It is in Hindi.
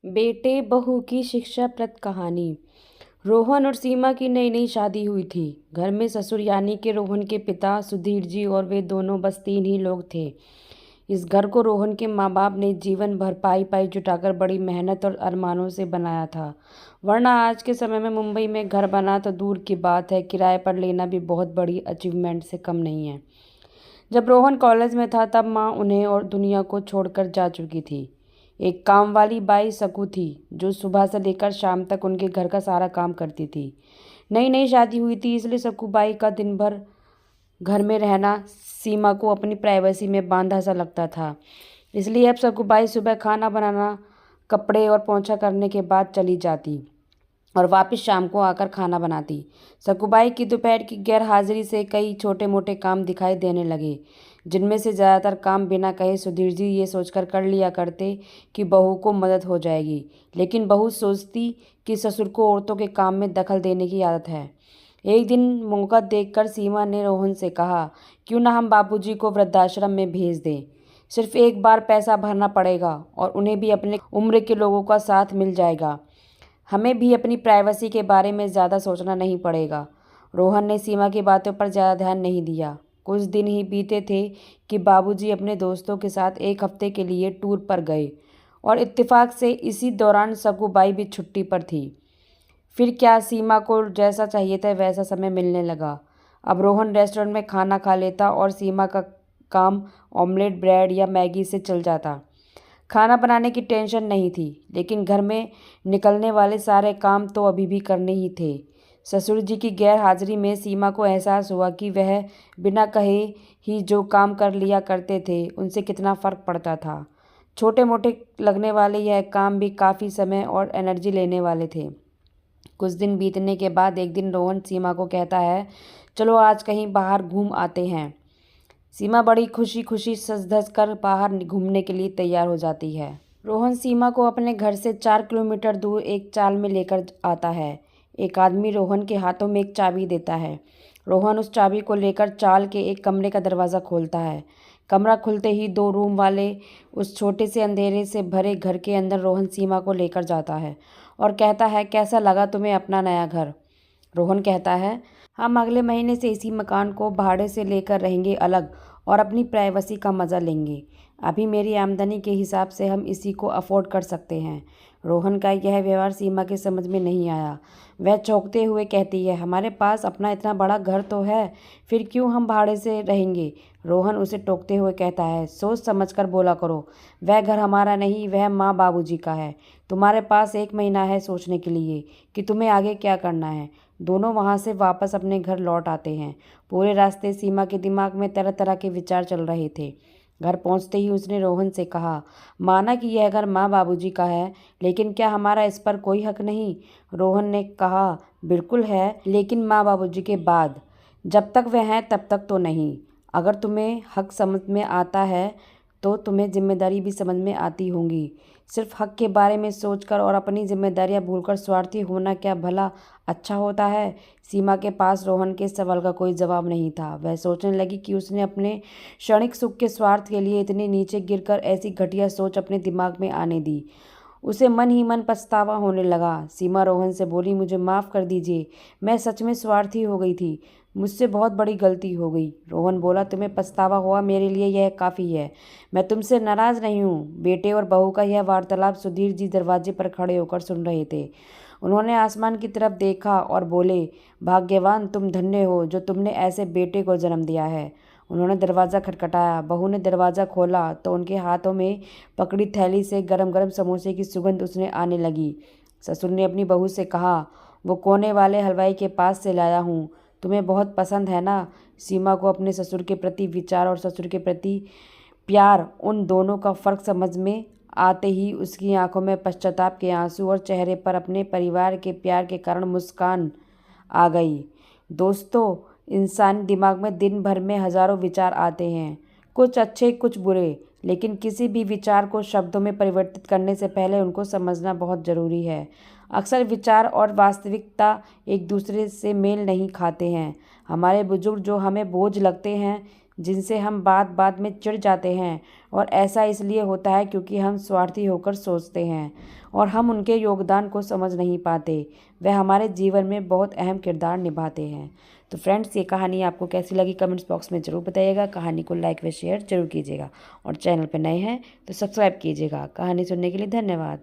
बेटे बहू की शिक्षाप्रद कहानी। रोहन और सीमा की नई नई शादी हुई थी। घर में ससुर यानी कि रोहन के पिता सुधीर जी और वे दोनों बस 3 ही लोग थे। इस घर को रोहन के माँ बाप ने जीवन भर पाई पाई जुटाकर बड़ी मेहनत और अरमानों से बनाया था। वरना आज के समय में मुंबई में घर बना तो दूर की बात है, किराए पर लेना भी बहुत बड़ी अचीवमेंट से कम नहीं है। जब रोहन कॉलेज में था तब माँ उन्हें और दुनिया को छोड़कर जा चुकी थी। एक काम वाली बाई सकू थी जो सुबह से लेकर शाम तक उनके घर का सारा काम करती थी। नई नई शादी हुई थी, इसलिए सकू बाई का दिन भर घर में रहना सीमा को अपनी प्राइवेसी में बांधा सा लगता था। इसलिए अब सकू बाई सुबह खाना बनाना, कपड़े और पोंछा करने के बाद चली जाती और वापस शाम को आकर खाना बनाती। सकुबाई की दोपहर की गैर हाजिरी से कई छोटे मोटे काम दिखाई देने लगे, जिनमें से ज़्यादातर काम बिना कहे सुधीर जी ये सोचकर कर लिया करते कि बहू को मदद हो जाएगी। लेकिन बहू सोचती कि ससुर को औरतों के काम में दखल देने की आदत है। एक दिन मौका देखकर सीमा ने रोहन से कहा, क्यों ना हम बापूजी को वृद्धाश्रम में भेज दें। सिर्फ एक बार पैसा भरना पड़ेगा और उन्हें भी अपने उम्र के लोगों का साथ मिल जाएगा। हमें भी अपनी प्राइवेसी के बारे में ज़्यादा सोचना नहीं पड़ेगा। रोहन ने सीमा की बातों पर ज़्यादा ध्यान नहीं दिया। कुछ दिन ही बीते थे कि बाबूजी अपने दोस्तों के साथ एक हफ्ते के लिए टूर पर गए और इत्तेफाक से इसी दौरान सकुबाई भी छुट्टी पर थी। फिर क्या, सीमा को जैसा चाहिए था वैसा समय मिलने लगा। अब रोहन रेस्टोरेंट में खाना खा लेता और सीमा का काम ऑमलेट, ब्रेड या मैगी से चल जाता। खाना बनाने की टेंशन नहीं थी, लेकिन घर में निकलने वाले सारे काम तो अभी भी करने ही थे। ससुर जी की गैर हाजिरी में सीमा को एहसास हुआ कि वह बिना कहे ही जो काम कर लिया करते थे उनसे कितना फ़र्क पड़ता था। छोटे मोटे लगने वाले यह काम भी काफ़ी समय और एनर्जी लेने वाले थे। कुछ दिन बीतने के बाद एक दिन रोहन सीमा को कहता है, चलो आज कहीं बाहर घूम आते हैं। सीमा बड़ी खुशी खुशी सज धज कर बाहर घूमने के लिए तैयार हो जाती है। रोहन सीमा को अपने घर से 4 किलोमीटर दूर एक चाल में लेकर आता है। एक आदमी रोहन के हाथों में एक चाबी देता है। रोहन उस चाबी को लेकर चाल के एक कमरे का दरवाज़ा खोलता है। कमरा खुलते ही 2 रूम वाले उस छोटे से अंधेरे से भरे घर के अंदर रोहन सीमा को लेकर जाता है और कहता है, कैसा लगा तुम्हें अपना नया घर। रोहन कहता है, हम अगले महीने से इसी मकान को भाड़े से लेकर रहेंगे अलग और अपनी प्राइवेसी का मज़ा लेंगे। अभी मेरी आमदनी के हिसाब से हम इसी को अफोर्ड कर सकते हैं। रोहन का यह व्यवहार सीमा के समझ में नहीं आया। वह चौंकते हुए कहती है, हमारे पास अपना इतना बड़ा घर तो है, फिर क्यों हम भाड़े से रहेंगे। रोहन उसे टोकते हुए कहता है, सोच समझ कर बोला करो, वह घर हमारा नहीं, वह माँ बाबूजी का है। तुम्हारे पास 1 महीना है सोचने के लिए कि तुम्हें आगे क्या करना है। दोनों वहाँ से वापस अपने घर लौट आते हैं। पूरे रास्ते सीमा के दिमाग में तरह तरह के विचार चल रहे थे। घर पहुँचते ही उसने रोहन से कहा, माना कि यह घर माँ बाबूजी का है, लेकिन क्या हमारा इस पर कोई हक नहीं। रोहन ने कहा, बिल्कुल है, लेकिन माँ बाबूजी के बाद। जब तक वह हैं तब तक तो नहीं। अगर तुम्हें हक समझ में आता है तो तुम्हें जिम्मेदारी भी समझ में आती होंगी। सिर्फ हक के बारे में सोचकर और अपनी जिम्मेदारियां भूलकर स्वार्थी होना क्या भला अच्छा होता है। सीमा के पास रोहन के सवाल का कोई जवाब नहीं था। वह सोचने लगी कि उसने अपने क्षणिक सुख के स्वार्थ के लिए इतने नीचे गिरकर ऐसी घटिया सोच अपने दिमाग में आने दी। उसे मन ही मन पछतावा होने लगा। सीमा रोहन से बोली, मुझे माफ़ कर दीजिए, मैं सच में स्वार्थी हो गई थी, मुझसे बहुत बड़ी गलती हो गई। रोहन बोला, तुम्हें पछतावा हुआ, मेरे लिए यह काफ़ी है। मैं तुमसे नाराज़ नहीं हूँ। बेटे और बहू का यह वार्तालाप सुधीर जी दरवाजे पर खड़े होकर सुन रहे थे। उन्होंने आसमान की तरफ देखा और बोले, भाग्यवान तुम, धन्य हो जो तुमने ऐसे बेटे को जन्म दिया है। उन्होंने दरवाज़ा खटखटाया। बहू ने दरवाज़ा खोला तो उनके हाथों में पकड़ी थैली से गरम गरम समोसे की सुगंध उसने आने लगी। ससुर ने अपनी बहू से कहा, वो कोने वाले हलवाई के पास से लाया हूँ, तुम्हें बहुत पसंद है ना। सीमा को अपने ससुर के प्रति विचार और ससुर के प्रति प्यार, उन दोनों का फ़र्क समझ में आते ही उसकी आंखों में पश्चाताप के आंसू और चेहरे पर अपने परिवार के प्यार के कारण मुस्कान आ गई। दोस्तों, इंसानी दिमाग में दिन भर में हज़ारों विचार आते हैं, कुछ अच्छे कुछ बुरे, लेकिन किसी भी विचार को शब्दों में परिवर्तित करने से पहले उनको समझना बहुत ज़रूरी है। अक्सर विचार और वास्तविकता एक दूसरे से मेल नहीं खाते हैं। हमारे बुजुर्ग जो हमें बोझ लगते हैं, जिनसे हम बात बात में चिढ़ जाते हैं, और ऐसा इसलिए होता है क्योंकि हम स्वार्थी होकर सोचते हैं और हम उनके योगदान को समझ नहीं पाते। वह हमारे जीवन में बहुत अहम किरदार निभाते हैं। तो फ्रेंड्स, ये कहानी आपको कैसी लगी कमेंट्स बॉक्स में ज़रूर बताइएगा। कहानी को लाइक व शेयर ज़रूर कीजिएगा और चैनल पर नए हैं तो सब्सक्राइब कीजिएगा। कहानी सुनने के लिए धन्यवाद।